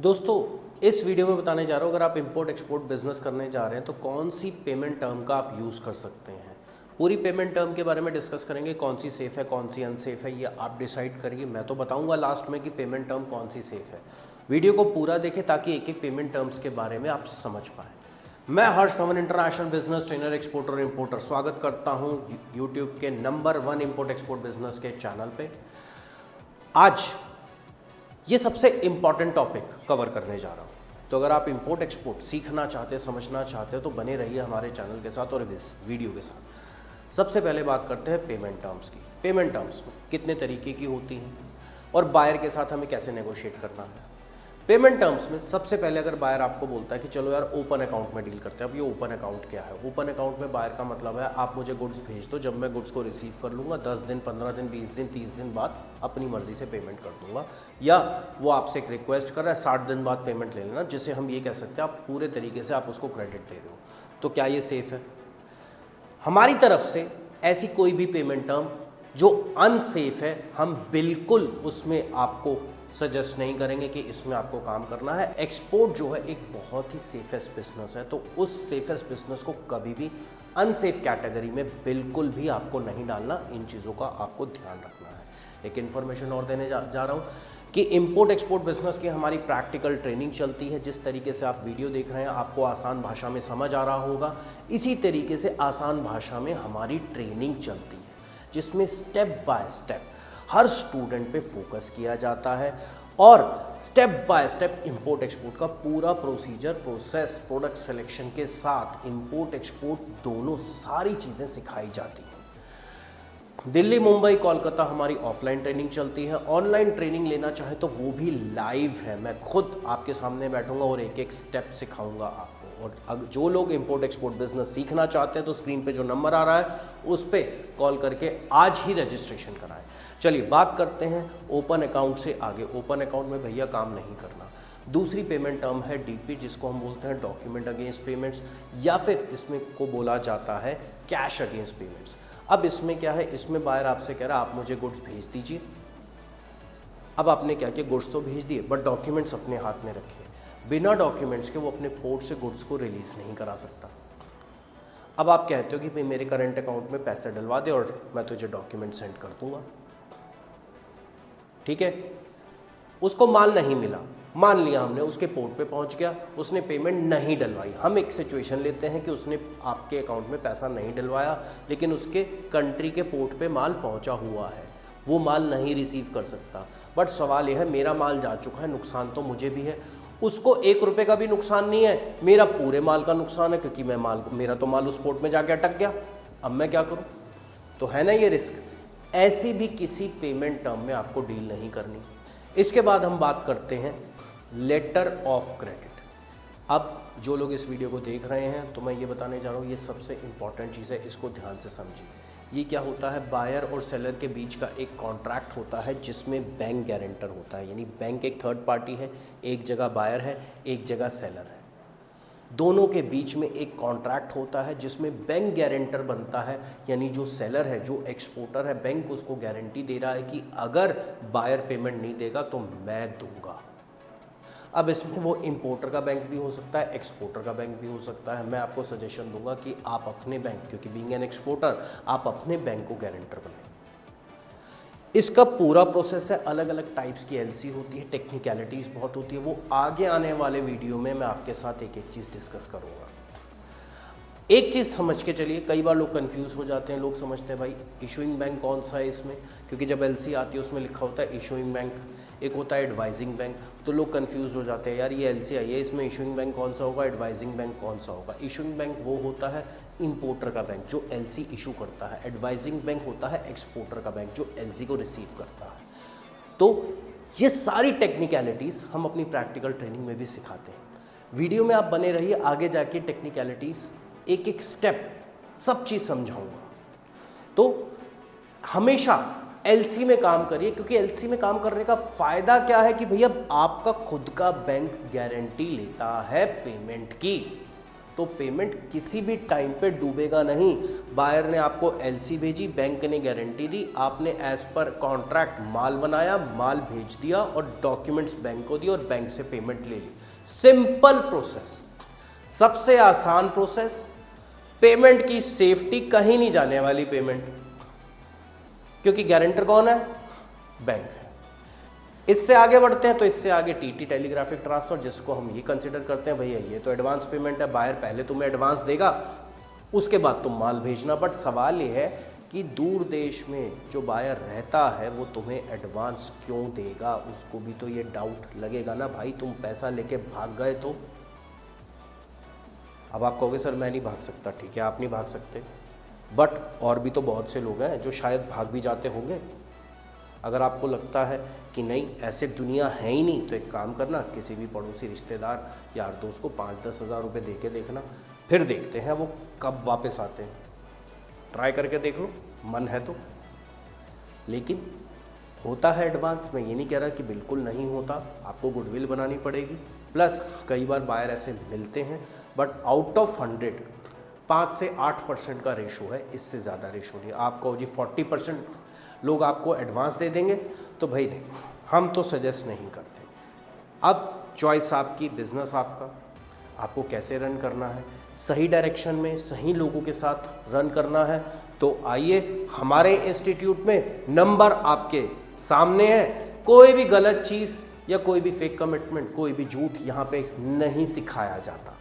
दोस्तों इस वीडियो में बताने जा रहा हूँ, अगर आप इंपोर्ट एक्सपोर्ट बिजनेस करने जा रहे हैं तो कौन सी पेमेंट टर्म का आप यूज़ कर सकते हैं। पूरी पेमेंट टर्म के बारे में डिस्कस करेंगे, कौन सी सेफ़ है कौन सी अनसेफ है, ये आप डिसाइड करिए। मैं तो बताऊंगा लास्ट में कि पेमेंट टर्म कौन सी सेफ़ है। वीडियो को पूरा देखें ताकि एक एक पेमेंट टर्म्स के बारे में आप समझ पाएँ। मैं Harsh Dhawan, international business trainer, exporter importer, स्वागत करता हूँ यूट्यूब के नंबर 1 इंपोर्ट एक्सपोर्ट बिजनेस के चैनल पे। आज ये सबसे इंपॉर्टेंट टॉपिक कवर करने जा रहा हूँ, तो अगर आप इंपोर्ट एक्सपोर्ट सीखना चाहते हैं, समझना चाहते हो तो बने रहिए हमारे चैनल के साथ और इस वीडियो के साथ। सबसे पहले बात करते हैं पेमेंट टर्म्स की। पेमेंट टर्म्स कितने तरीके की होती हैं और बायर के साथ हमें कैसे नेगोशिएट करना है। पेमेंट टर्म्स में सबसे पहले अगर बायर आपको बोलता है कि चलो यार ओपन अकाउंट में डील करते हैं। अब ये ओपन अकाउंट क्या है? ओपन अकाउंट में बायर का मतलब है आप मुझे गुड्स भेज दो, जब मैं गुड्स को रिसीव कर लूँगा 10 दिन 15 दिन 20 दिन 30 दिन बाद अपनी मर्जी से पेमेंट कर दूंगा, या वो आपसे एक रिक्वेस्ट कर रहा है 60 दिन बाद पेमेंट ले लेना, जिसे हम ये कह सकते हैं आप पूरे तरीके से आप उसको क्रेडिट दे रहे हो। तो क्या ये सेफ है? हमारी तरफ से ऐसी कोई भी पेमेंट टर्म जो अनसेफ है हम बिल्कुल उसमें आपको सजेस्ट नहीं करेंगे कि इसमें आपको काम करना है। एक्सपोर्ट जो है एक बहुत ही सेफेस्ट बिजनेस है, तो उस सेफेस्ट बिजनेस को कभी भी अनसेफ कैटेगरी में बिल्कुल भी आपको नहीं डालना। इन चीज़ों का आपको ध्यान रखना है। एक इन्फॉर्मेशन और देने जा रहा हूँ कि इंपोर्ट एक्सपोर्ट बिजनेस की हमारी प्रैक्टिकल ट्रेनिंग चलती है। जिस तरीके से आप वीडियो देख रहे हैं आपको आसान भाषा में समझ आ रहा होगा, इसी तरीके से आसान भाषा में हमारी ट्रेनिंग चलती है, जिसमें step by step her student पे फोकस किया जाता है और step by step import export का पूरा प्रोसीजर, प्रोसेस, प्रोडक्ट सिलेक्शन के साथ इंपोर्ट एक्सपोर्ट दोनों सारी चीज़ें सिखाई जाती हैं। दिल्ली, मुंबई, कोलकाता हमारी ऑफलाइन ट्रेनिंग चलती है। ऑनलाइन ट्रेनिंग लेना चाहे तो वो भी लाइव है। मैं खुद आपके सामने बैठूंगा और एक एक स्टेप सिखाऊंगा आपको। और अगर जो लोग इंपोर्ट एक्सपोर्ट बिजनेस सीखना चाहते हैं तो स्क्रीन पे जो नंबर आ रहा है उस पर कॉल करके आज ही रजिस्ट्रेशन कराएं। चलिए बात करते हैं ओपन अकाउंट से आगे। ओपन अकाउंट में भैया काम नहीं करना। दूसरी पेमेंट टर्म है डीपी, जिसको हम बोलते हैं डॉक्यूमेंट अगेंस्ट पेमेंट्स, या फिर इसमें को बोला जाता है कैश अगेंस्ट पेमेंट्स। अब इसमें क्या है, इसमें बायर आपसे कह रहा है आप मुझे गुड्स भेज दीजिए। अब आपने क्या किया, गुड्स तो भेज दिए बट डॉक्यूमेंट्स अपने हाथ में रखे। बिना डॉक्यूमेंट्स के वो अपने पोर्ट से गुड्स को रिलीज नहीं करा सकता। अब आप कहते हो कि भाई मेरे करंट अकाउंट में पैसे डलवा दे और मैं तुझे डॉक्यूमेंट सेंड कर दूंगा, ठीक है। उसको माल नहीं मिला, मान लिया हमने उसके पोर्ट पे पहुंच गया, उसने पेमेंट नहीं डलवाई। हम एक सिचुएशन लेते हैं कि उसने आपके अकाउंट में पैसा नहीं डलवाया लेकिन उसके कंट्री के पोर्ट पे माल पहुंचा हुआ है, वो माल नहीं रिसीव कर सकता। बट सवाल यह है मेरा माल जा चुका है, नुकसान तो मुझे भी है, उसको 1 रुपये का भी नुकसान नहीं है, मेरा पूरे माल का नुकसान है क्योंकि मेरा तो माल उस पोर्ट में जाके अटक गया। अब मैं क्या करूँ? तो है ना ये रिस्क। ऐसी भी किसी पेमेंट टर्म में आपको डील नहीं करनी। इसके बाद हम बात करते हैं लेटर ऑफ क्रेडिट। अब जो लोग इस वीडियो को देख रहे हैं तो मैं ये बताने जा रहा हूँ, ये सबसे इंपॉर्टेंट चीज़ है, इसको ध्यान से समझिए। ये क्या होता है, बायर और सेलर के बीच का एक कॉन्ट्रैक्ट होता है जिसमें बैंक गारंटर होता है, यानी बैंक एक थर्ड पार्टी है, एक जगह बायर है एक जगह सेलर है। दोनों के बीच में एक कॉन्ट्रैक्ट होता है जिसमें बैंक गारंटर बनता है, यानी जो सेलर है, जो एक्सपोर्टर है, बैंक उसको गारंटी दे रहा है कि अगर बायर पेमेंट नहीं देगा तो मैं दूंगा। अब इसमें वो इंपोर्टर का बैंक भी हो सकता है, एक्सपोर्टर का बैंक भी हो सकता है। मैं आपको सजेशन दूंगा कि आप अपने बैंक, क्योंकि बीइंग एन एक्सपोर्टर आप अपने बैंक को गारंटर बनाएं। इसका पूरा प्रोसेस है, अलग अलग टाइप्स की एलसी होती है, टेक्निकलिटीज़ बहुत होती है, वो आगे आने वाले वीडियो में मैं आपके साथ एक एक चीज़ डिस्कस करूँगा। एक चीज़ समझ के चलिए, कई बार लोग कंफ्यूज हो जाते हैं, लोग समझते हैं भाई इशूइंग बैंक कौन सा है इसमें, क्योंकि जब एलसी आती है उसमें लिखा होता है इशूइंग बैंक, एक होता है एडवाइजिंग बैंक। तो लोग कंफ्यूज हो जाते हैं, यार ये एलसी आई है इसमें इशूइंग बैंक कौन सा होगा, एडवाइजिंग बैंक कौन सा होगा। इशूइंग बैंक वो होता है इंपोर्टर का बैंक जो एलसी इशू करता है, एडवाइजिंग बैंक होता है एक्सपोर्टर का बैंक जो एलसी को रिसीव करता है। तो ये सारी टेक्निकलिटीज़ हम अपनी प्रैक्टिकल ट्रेनिंग में भी सिखाते हैं। वीडियो में आप बने रहिए, आगे जाके टेक्निकलिटीज़ एक एक स्टेप सब चीज़ समझाऊंगा। तो हमेशा एलसी में काम करिए, क्योंकि एलसी में काम करने का फ़ायदा क्या है कि भैया आपका खुद का बैंक गारंटी लेता है पेमेंट की। तो पेमेंट किसी भी टाइम पे डूबेगा नहीं। बायर ने आपको एलसी भेजी, बैंक ने गारंटी दी, आपने एज पर कॉन्ट्रैक्ट माल बनाया, माल भेज दिया और डॉक्यूमेंट्स बैंक को दिए और बैंक से पेमेंट ले ली। सिंपल प्रोसेस, सबसे आसान प्रोसेस, पेमेंट की सेफ्टी, कहीं नहीं जाने वाली पेमेंट, क्योंकि गारंटर कौन है? बैंक है। इससे आगे बढ़ते हैं तो इससे आगे टीटी टेलीग्राफिक ट्रांसफर, जिसको हम ये कंसिडर करते हैं भैया ये तो एडवांस पेमेंट है, बायर पहले तुम्हें एडवांस देगा उसके बाद तुम माल भेजना। बट सवाल ये है कि दूर देश में जो बायर रहता है वो तुम्हें एडवांस क्यों देगा? उसको भी तो ये डाउट लगेगा ना भाई, तुम पैसा लेके भाग गए तो। अब आप कहोगे सर मैं नहीं भाग सकता, ठीक है आप नहीं भाग सकते, बट और भी तो बहुत से लोग हैं जो शायद भाग भी जाते होंगे। अगर आपको लगता है कि नहीं ऐसे दुनिया है ही नहीं, तो एक काम करना, किसी भी पड़ोसी रिश्तेदार यार दोस्त को 5-10 हज़ार रुपये दे के देखना, फिर देखते हैं वो कब वापस आते हैं। ट्राई करके देख लो, मन है तो। लेकिन होता है एडवांस, मैं ये नहीं कह रहा कि बिल्कुल नहीं होता, आपको गुडविल बनानी पड़ेगी। प्लस कई बार बायर ऐसे मिलते हैं, बट आउट ऑफ 100 5 से 8% का रेशो है, इससे ज़्यादा रेशो नहीं। आपको जी 40% लोग आपको एडवांस दे देंगे, तो भाई देखो हम तो सजेस्ट नहीं करते। अब चॉइस आपकी, बिजनेस आपका, आपको कैसे रन करना है, सही डायरेक्शन में सही लोगों के साथ रन करना है, तो आइए हमारे इंस्टीट्यूट में नंबर आपके सामने है। कोई भी गलत चीज़ या कोई भी फेक कमिटमेंट, कोई भी झूठ यहाँ पे नहीं सिखाया जाता।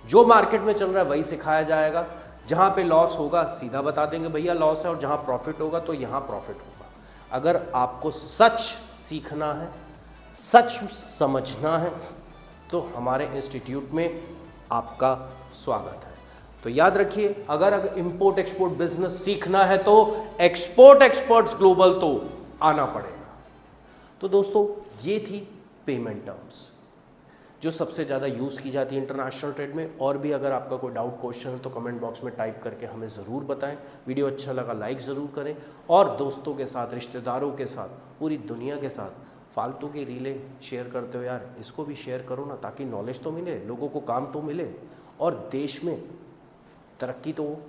जो मार्केट में चल रहा है वही सिखाया जाएगा। जहाँ पे लॉस होगा सीधा बता देंगे भैया लॉस है, और जहाँ प्रॉफिट होगा तो यहाँ प्रॉफिट होगा। अगर आपको सच सीखना है, सच समझना है, तो हमारे इंस्टीट्यूट में आपका स्वागत है। तो याद रखिए, अगर इंपोर्ट एक्सपोर्ट बिजनेस सीखना है तो एक्सपोर्ट एक्सपर्ट्स ग्लोबल तो आना पड़ेगा। तो दोस्तों ये थी पेमेंट टर्म्स जो सबसे ज़्यादा यूज़ की जाती है इंटरनेशनल ट्रेड में। और भी अगर आपका कोई डाउट क्वेश्चन है तो कमेंट बॉक्स में टाइप करके हमें ज़रूर बताएं। वीडियो अच्छा लगा लाइक ज़रूर करें, और दोस्तों के साथ, रिश्तेदारों के साथ, पूरी दुनिया के साथ फालतू की रीलें शेयर करते हो यार, इसको भी शेयर करो ना, ताकि नॉलेज तो मिले, लोगों को काम तो मिले, और देश में तरक्की तो हो,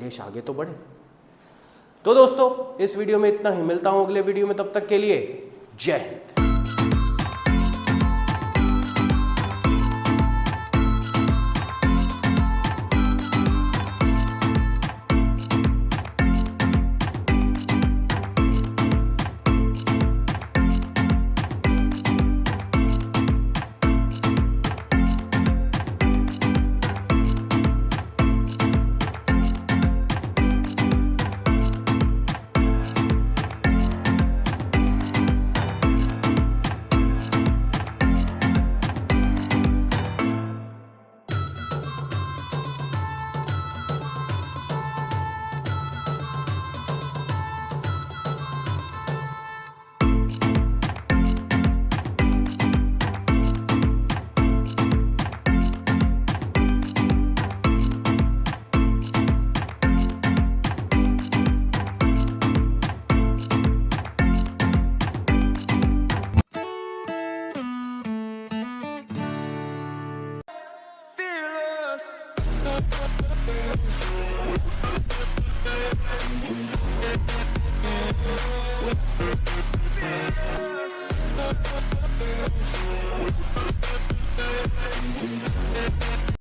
देश आगे तो बढ़े। तो दोस्तों इस वीडियो में इतना ही, मिलता हूँ अगले वीडियो में, तब तक के लिए जय हिंद।